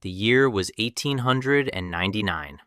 The year was 1899.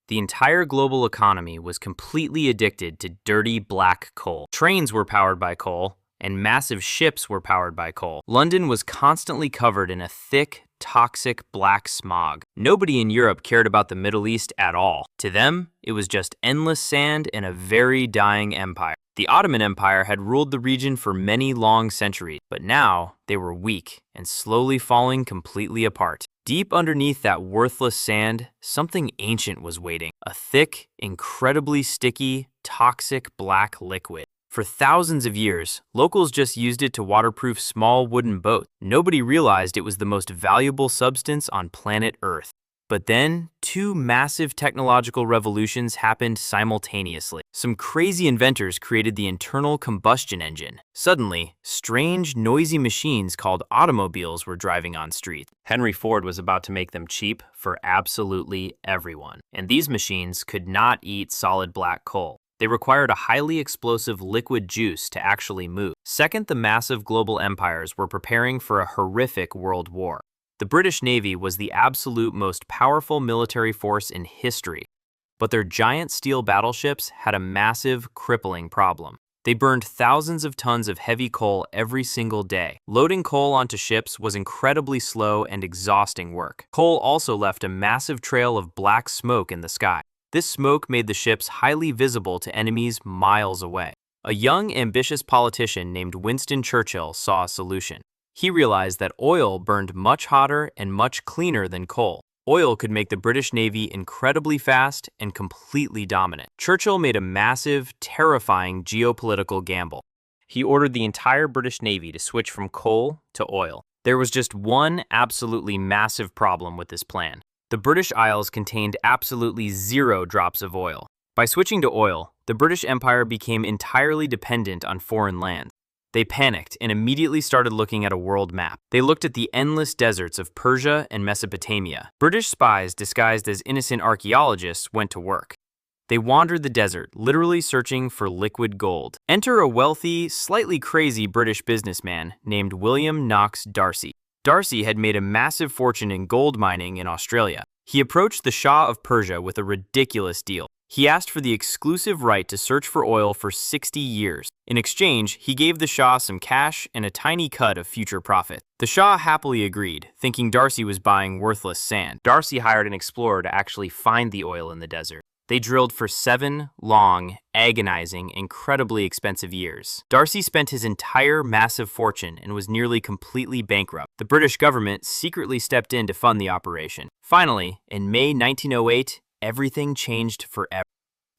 The entire global economy was completely addicted to dirty black coal. Trains were powered by coal, and massive ships were powered by coal. London was constantly covered in a thick, toxic black smog. Nobody in Europe cared about the Middle East at all. To them, it was just endless sand and a very dying empire. The Ottoman Empire had ruled the region for many long centuries, but now they were weak and slowly falling completely apart. Deep underneath that worthless sand, something ancient was waiting. A thick, incredibly sticky, toxic black liquid. For thousands of years, locals just used it to waterproof small wooden boats. Nobody realized it was the most valuable substance on planet Earth. But then, two massive technological revolutions happened simultaneously. Some crazy inventors created the internal combustion engine. Suddenly, strange, noisy machines called automobiles were driving on streets. Henry Ford was about to make them cheap for absolutely everyone. And these machines could not eat solid black coal. They required a highly explosive liquid juice to actually move. Second, the massive global empires were preparing for a horrific world war. The British Navy was the absolute most powerful military force in history, but their giant steel battleships had a massive, crippling problem. They burned thousands of tons of heavy coal every single day. Loading coal onto ships was incredibly slow and exhausting work. Coal also left a massive trail of black smoke in the sky. This smoke made the ships highly visible to enemies miles away. A young, ambitious politician named Winston Churchill saw a solution. He realized that oil burned much hotter and much cleaner than coal. Oil could make the British Navy incredibly fast and completely dominant. Churchill made a massive, terrifying geopolitical gamble. He ordered the entire British Navy to switch from coal to oil. There was just one absolutely massive problem with this plan. The British Isles contained absolutely 0 drops of oil. By switching to oil, the British Empire became entirely dependent on foreign lands. They panicked and immediately started looking at a world map. They looked at the endless deserts of Persia and Mesopotamia. British spies disguised as innocent archaeologists went to work. They wandered the desert, literally searching for liquid gold. Enter a wealthy, slightly crazy British businessman named William Knox Darcy. Darcy had made a massive fortune in gold mining in Australia. He approached the Shah of Persia with a ridiculous deal. He asked for the exclusive right to search for oil for 60 years. In exchange, he gave the Shah some cash and a tiny cut of future profit. The Shah happily agreed, thinking Darcy was buying worthless sand. Darcy hired an explorer to actually find the oil in the desert. They drilled for 7 long, agonizing, incredibly expensive years. Darcy spent his entire massive fortune and was nearly completely bankrupt. The British government secretly stepped in to fund the operation. Finally, in May 1908, everything changed forever.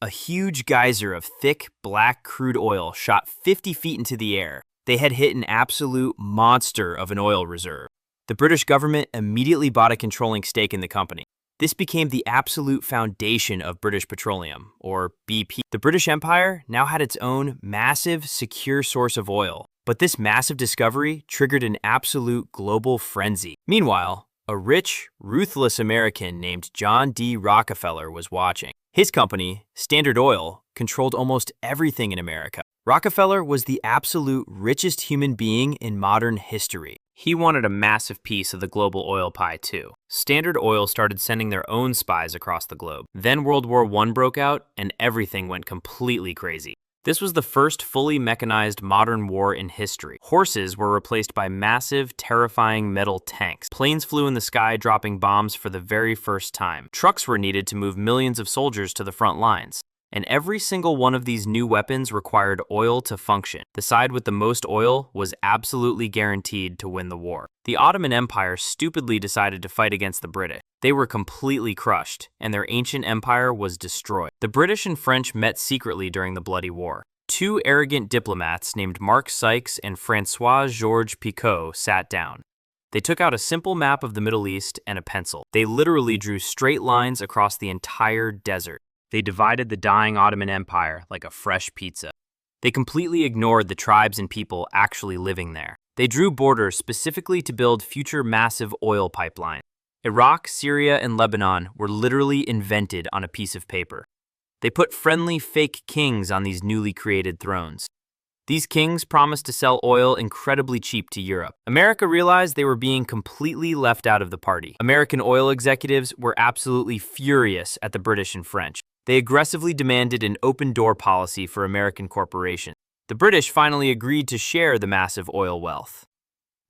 A huge geyser of thick, black crude oil shot 50 feet into the air. They had hit an absolute monster of an oil reserve. The British government immediately bought a controlling stake in the company. This became the absolute foundation of British Petroleum, or BP. The British Empire now had its own massive, secure source of oil. But this massive discovery triggered an absolute global frenzy. Meanwhile, a rich, ruthless American named John D. Rockefeller was watching. His company, Standard Oil, controlled almost everything in America. Rockefeller was the absolute richest human being in modern history. He wanted a massive piece of the global oil pie too. Standard Oil started sending their own spies across the globe. Then World War I broke out and everything went completely crazy. This was the first fully mechanized modern war in history. Horses were replaced by massive, terrifying metal tanks. Planes flew in the sky dropping bombs for the very first time. Trucks were needed to move millions of soldiers to the front lines. And every single one of these new weapons required oil to function. The side with the most oil was absolutely guaranteed to win the war. The Ottoman Empire stupidly decided to fight against the British. They were completely crushed, and their ancient empire was destroyed. The British and French met secretly during the Bloody War. 2 arrogant diplomats named Mark Sykes and François-Georges Picot sat down. They took out a simple map of the Middle East and a pencil. They literally drew straight lines across the entire desert. They divided the dying Ottoman Empire like a fresh pizza. They completely ignored the tribes and people actually living there. They drew borders specifically to build future massive oil pipelines. Iraq, Syria, and Lebanon were literally invented on a piece of paper. They put friendly fake kings on these newly created thrones. These kings promised to sell oil incredibly cheap to Europe. America realized they were being completely left out of the party. American oil executives were absolutely furious at the British and French. They aggressively demanded an open-door policy for American corporations. The British finally agreed to share the massive oil wealth.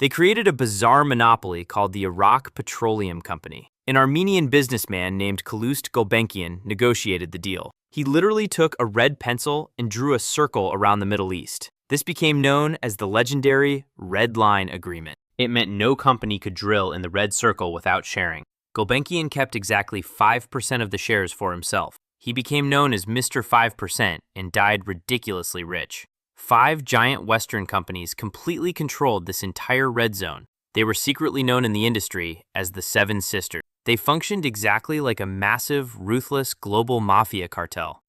They created a bizarre monopoly called the Iraq Petroleum Company. An Armenian businessman named Kalust Gulbenkian negotiated the deal. He literally took a red pencil and drew a circle around the Middle East. This became known as the legendary Red Line Agreement. It meant no company could drill in the red circle without sharing. Gulbenkian kept exactly 5% of the shares for himself. He became known as Mr. 5% and died ridiculously rich. 5 giant Western companies completely controlled this entire red zone. They were secretly known in the industry as the Seven Sisters. They functioned exactly like a massive, ruthless global mafia cartel.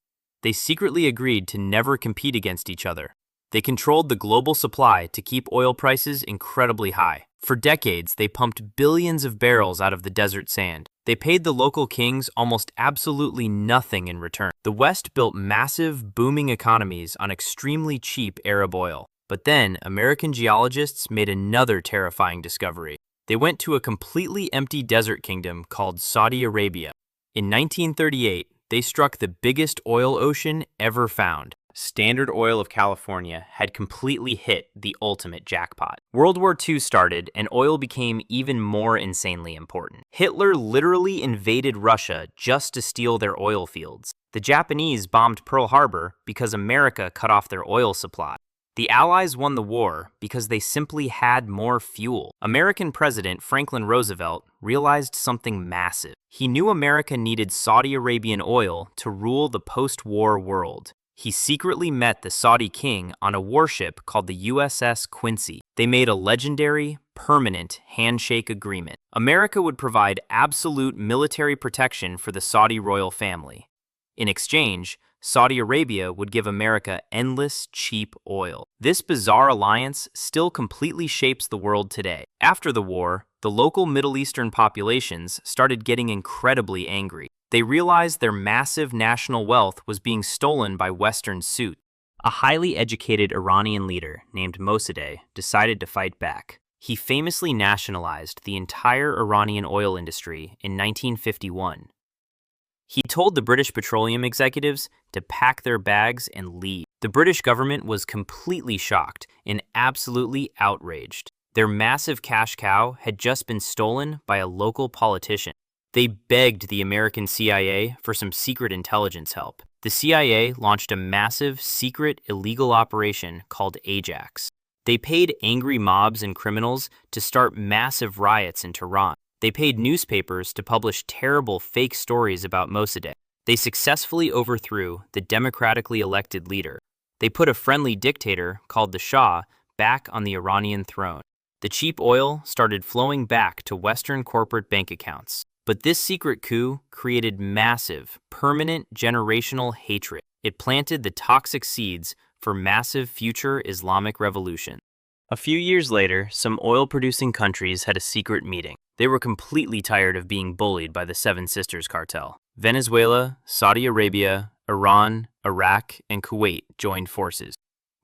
They secretly agreed to never compete against each other. They controlled the global supply to keep oil prices incredibly high. For decades, they pumped billions of barrels out of the desert sand. They paid the local kings almost absolutely nothing in return. The West built massive, booming economies on extremely cheap Arab oil. But then, American geologists made another terrifying discovery. They went to a completely empty desert kingdom called Saudi Arabia. In 1938, they struck the biggest oil ocean ever found. Standard Oil of California had completely hit the ultimate jackpot. World War II started, and oil became even more insanely important. Hitler literally invaded Russia just to steal their oil fields. The Japanese bombed Pearl Harbor because America cut off their oil supply. The Allies won the war because they simply had more fuel. American President Franklin Roosevelt realized something massive. He knew America needed Saudi Arabian oil to rule the post-war world. He secretly met the Saudi king on a warship called the USS Quincy. They made a legendary, permanent handshake agreement. America would provide absolute military protection for the Saudi royal family. In exchange, Saudi Arabia would give America endless, cheap oil. This bizarre alliance still completely shapes the world today. After the war, the local Middle Eastern populations started getting incredibly angry. They realized their massive national wealth was being stolen by Western suits. A highly educated Iranian leader named Mossadegh decided to fight back. He famously nationalized the entire Iranian oil industry in 1951. He told the British petroleum executives to pack their bags and leave. The British government was completely shocked and absolutely outraged. Their massive cash cow had just been stolen by a local politician. They begged the American CIA for some secret intelligence help. The CIA launched a massive, secret, illegal operation called Ajax. They paid angry mobs and criminals to start massive riots in Tehran. They paid newspapers to publish terrible fake stories about Mossadegh. They successfully overthrew the democratically elected leader. They put a friendly dictator called the Shah back on the Iranian throne. The cheap oil started flowing back to Western corporate bank accounts. But this secret coup created massive, permanent generational hatred. It planted the toxic seeds for massive future Islamic revolution. A few years later, some oil-producing countries had a secret meeting. They were completely tired of being bullied by the Seven Sisters cartel. Venezuela, Saudi Arabia, Iran, Iraq, and Kuwait joined forces.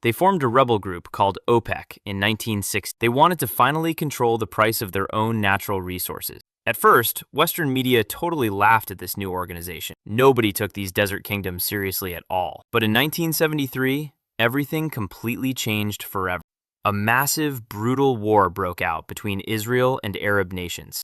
They formed a rebel group called OPEC in 1960. They wanted to finally control the price of their own natural resources. At first, Western media totally laughed at this new organization. Nobody took these desert kingdoms seriously at all. But in 1973, everything completely changed forever. A massive, brutal war broke out between Israel and Arab nations.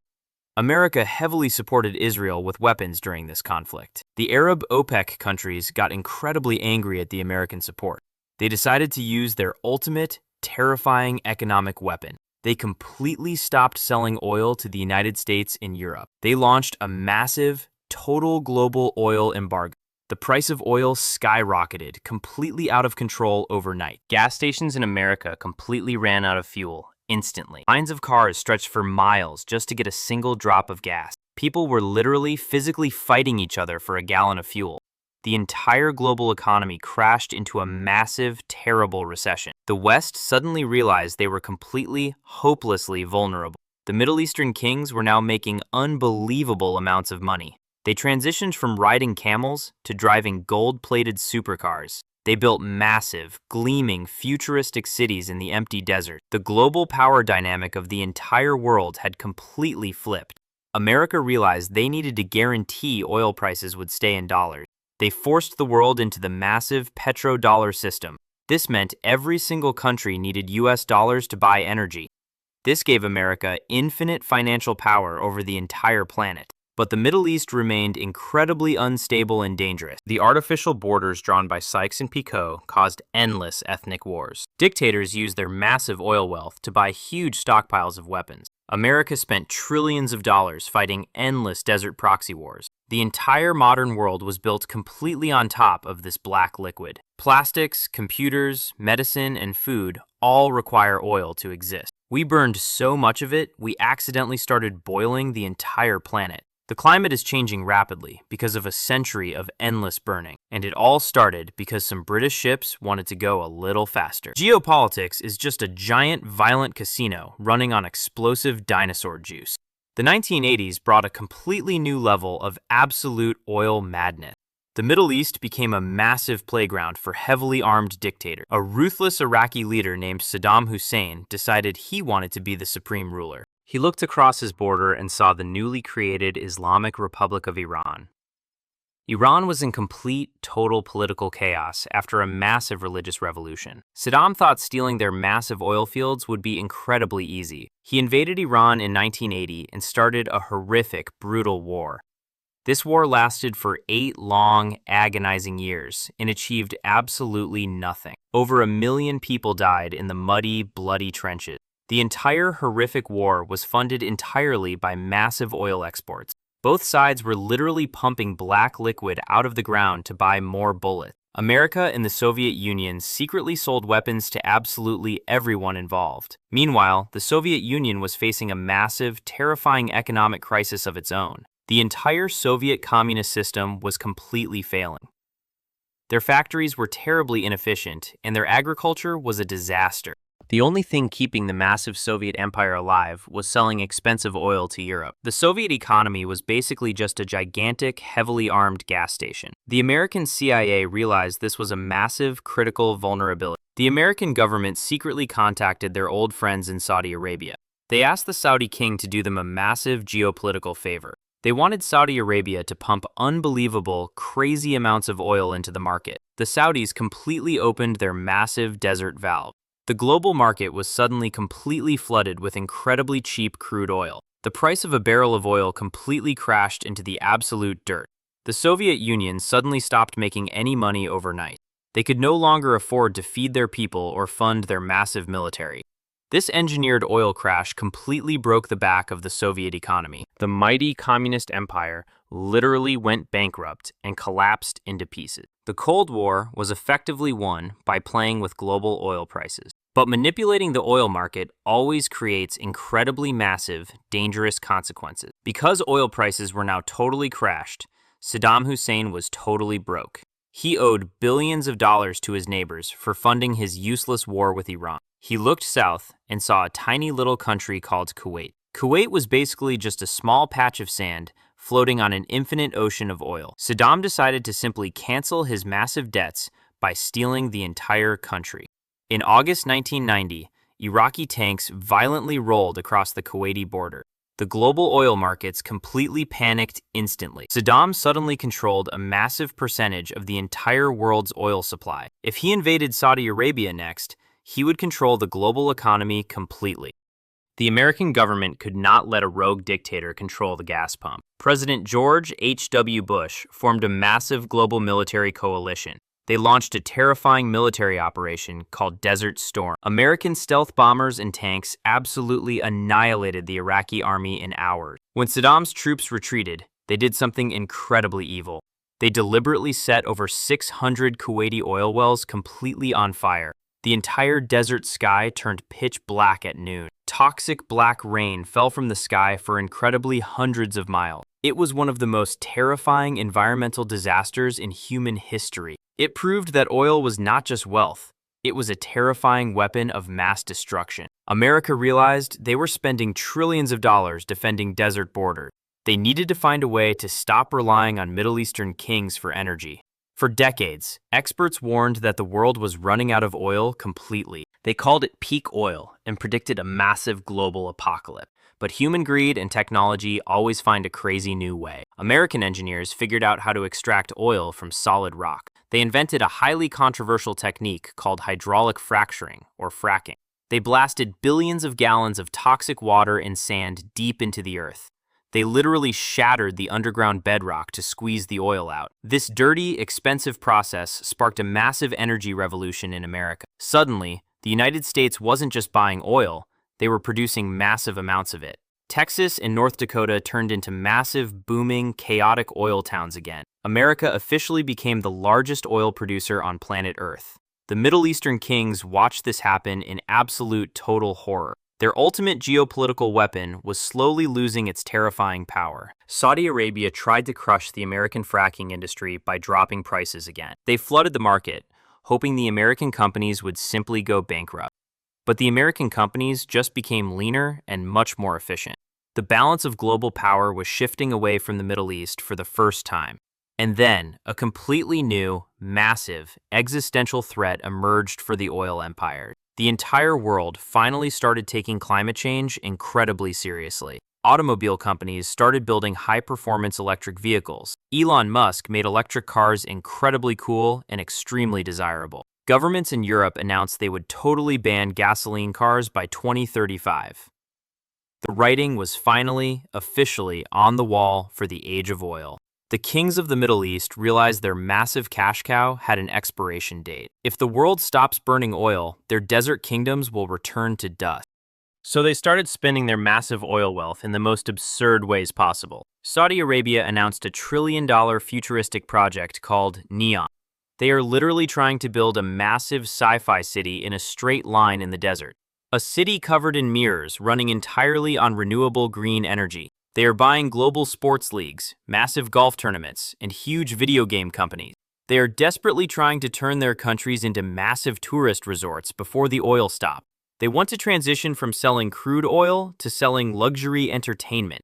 America heavily supported Israel with weapons during this conflict. The Arab OPEC countries got incredibly angry at the American support. They decided to use their ultimate, terrifying economic weapon. They completely stopped selling oil to the United States and Europe. They launched a massive, total global oil embargo. The price of oil skyrocketed, completely out of control overnight. Gas stations in America completely ran out of fuel instantly. Lines of cars stretched for miles just to get a single drop of gas. People were literally physically fighting each other for a gallon of fuel. The entire global economy crashed into a massive, terrible recession. The West suddenly realized they were completely, hopelessly vulnerable. The Middle Eastern kings were now making unbelievable amounts of money. They transitioned from riding camels to driving gold-plated supercars. They built massive, gleaming, futuristic cities in the empty desert. The global power dynamic of the entire world had completely flipped. America realized they needed to guarantee oil prices would stay in dollars. They forced the world into the massive petrodollar system. This meant every single country needed US dollars to buy energy. This gave America infinite financial power over the entire planet. But the Middle East remained incredibly unstable and dangerous. The artificial borders drawn by Sykes and Picot caused endless ethnic wars. Dictators used their massive oil wealth to buy huge stockpiles of weapons. America spent trillions of dollars fighting endless desert proxy wars. The entire modern world was built completely on top of this black liquid. Plastics, computers, medicine, and food all require oil to exist. We burned so much of it, we accidentally started boiling the entire planet. The climate is changing rapidly because of a century of endless burning, and it all started because some British ships wanted to go a little faster. Geopolitics is just a giant, violent casino running on explosive dinosaur juice. The 1980s brought a completely new level of absolute oil madness. The Middle East became a massive playground for heavily armed dictators. A ruthless Iraqi leader named Saddam Hussein decided he wanted to be the supreme ruler. He looked across his border and saw the newly created Islamic Republic of Iran. Iran was in complete, total political chaos after a massive religious revolution. Saddam thought stealing their massive oil fields would be incredibly easy. He invaded Iran in 1980 and started a horrific, brutal war. This war lasted for 8 long, agonizing years and achieved absolutely nothing. Over 1 million people died in the muddy, bloody trenches. The entire horrific war was funded entirely by massive oil exports. Both sides were literally pumping black liquid out of the ground to buy more bullets. America and the Soviet Union secretly sold weapons to absolutely everyone involved. Meanwhile, the Soviet Union was facing a massive, terrifying economic crisis of its own. The entire Soviet communist system was completely failing. Their factories were terribly inefficient, and their agriculture was a disaster. The only thing keeping the massive Soviet empire alive was selling expensive oil to Europe. The Soviet economy was basically just a gigantic, heavily armed gas station. The American CIA realized this was a massive, critical vulnerability. The American government secretly contacted their old friends in Saudi Arabia. They asked the Saudi king to do them a massive geopolitical favor. They wanted Saudi Arabia to pump unbelievable, crazy amounts of oil into the market. The Saudis completely opened their massive desert valve. The global market was suddenly completely flooded with incredibly cheap crude oil. The price of a barrel of oil completely crashed into the absolute dirt. The Soviet Union suddenly stopped making any money overnight. They could no longer afford to feed their people or fund their massive military. This engineered oil crash completely broke the back of the Soviet economy. The mighty communist empire literally went bankrupt and collapsed into pieces. The Cold War was effectively won by playing with global oil prices. But manipulating the oil market always creates incredibly massive, dangerous consequences. Because oil prices were now totally crashed, Saddam Hussein was totally broke. He owed billions of dollars to his neighbors for funding his useless war with Iran. He looked south and saw a tiny little country called Kuwait. Kuwait was basically just a small patch of sand floating on an infinite ocean of oil. Saddam decided to simply cancel his massive debts by stealing the entire country. In August 1990, Iraqi tanks violently rolled across the Kuwaiti border. The global oil markets completely panicked instantly. Saddam suddenly controlled a massive percentage of the entire world's oil supply. If he invaded Saudi Arabia next, he would control the global economy completely. The American government could not let a rogue dictator control the gas pump. President George H.W. Bush formed a massive global military coalition. They launched a terrifying military operation called Desert Storm. American stealth bombers and tanks absolutely annihilated the Iraqi army in hours. When Saddam's troops retreated, they did something incredibly evil. They deliberately set over 600 Kuwaiti oil wells completely on fire. The entire desert sky turned pitch black at noon. Toxic black rain fell from the sky for incredibly hundreds of miles. It was one of the most terrifying environmental disasters in human history. It proved that oil was not just wealth, it was a terrifying weapon of mass destruction. America realized they were spending trillions of dollars defending desert borders. They needed to find a way to stop relying on Middle Eastern kings for energy. For decades, experts warned that the world was running out of oil completely. They called it peak oil and predicted a massive global apocalypse. But human greed and technology always find a crazy new way. American engineers figured out how to extract oil from solid rock. They invented a highly controversial technique called hydraulic fracturing, or fracking. They blasted billions of gallons of toxic water and sand deep into the earth. They literally shattered the underground bedrock to squeeze the oil out. This dirty, expensive process sparked a massive energy revolution in America. Suddenly, the United States wasn't just buying oil, they were producing massive amounts of it. Texas and North Dakota turned into massive, booming, chaotic oil towns again. America officially became the largest oil producer on planet Earth. The Middle Eastern kings watched this happen in absolute total horror. Their ultimate geopolitical weapon was slowly losing its terrifying power. Saudi Arabia tried to crush the American fracking industry by dropping prices again. They flooded the market, hoping the American companies would simply go bankrupt. But the American companies just became leaner and much more efficient. The balance of global power was shifting away from the Middle East for the first time. And then, a completely new, massive, existential threat emerged for the oil empire. The entire world finally started taking climate change incredibly seriously. Automobile companies started building high-performance electric vehicles. Elon Musk made electric cars incredibly cool and extremely desirable. Governments in Europe announced they would totally ban gasoline cars by 2035. The writing was finally, officially, on the wall for the age of oil. The kings of the Middle East realized their massive cash cow had an expiration date. If the world stops burning oil, their desert kingdoms will return to dust. So they started spending their massive oil wealth in the most absurd ways possible. Saudi Arabia announced a $1 trillion futuristic project called Neom. They are literally trying to build a massive sci-fi city in a straight line in the desert. A city covered in mirrors running entirely on renewable green energy. They are buying global sports leagues, massive golf tournaments, and huge video game companies. They are desperately trying to turn their countries into massive tourist resorts before the oil stop. They want to transition from selling crude oil to selling luxury entertainment.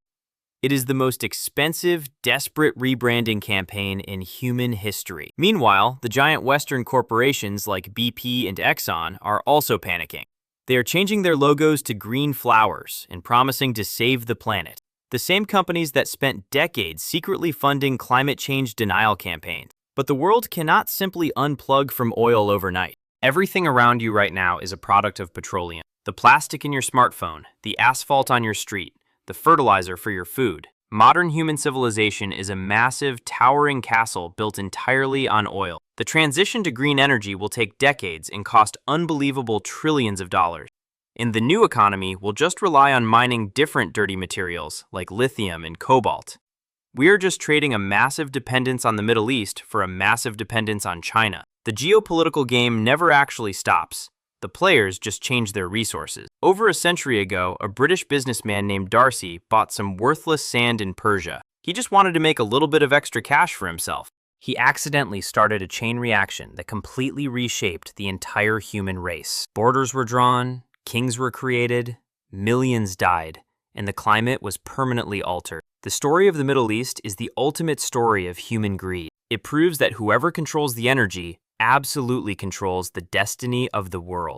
It is the most expensive, desperate rebranding campaign in human history. Meanwhile, the giant Western corporations like BP and Exxon are also panicking. They are changing their logos to green flowers and promising to save the planet. The same companies that spent decades secretly funding climate change denial campaigns. But the world cannot simply unplug from oil overnight. Everything around you right now is a product of petroleum. The plastic in your smartphone, the asphalt on your street, the fertilizer for your food. Modern human civilization is a massive, towering castle built entirely on oil. The transition to green energy will take decades and cost unbelievable trillions of dollars. In the new economy, we'll just rely on mining different dirty materials like lithium and cobalt. We are just trading a massive dependence on the Middle East for a massive dependence on China. The geopolitical game never actually stops. The players just change their resources. Over a century ago, a British businessman named Darcy bought some worthless sand in Persia. He just wanted to make a little bit of extra cash for himself. He accidentally started a chain reaction that completely reshaped the entire human race. Borders were drawn, kings were created, millions died, and the climate was permanently altered. The story of the Middle East is the ultimate story of human greed. It proves that whoever controls the energy absolutely controls the destiny of the world.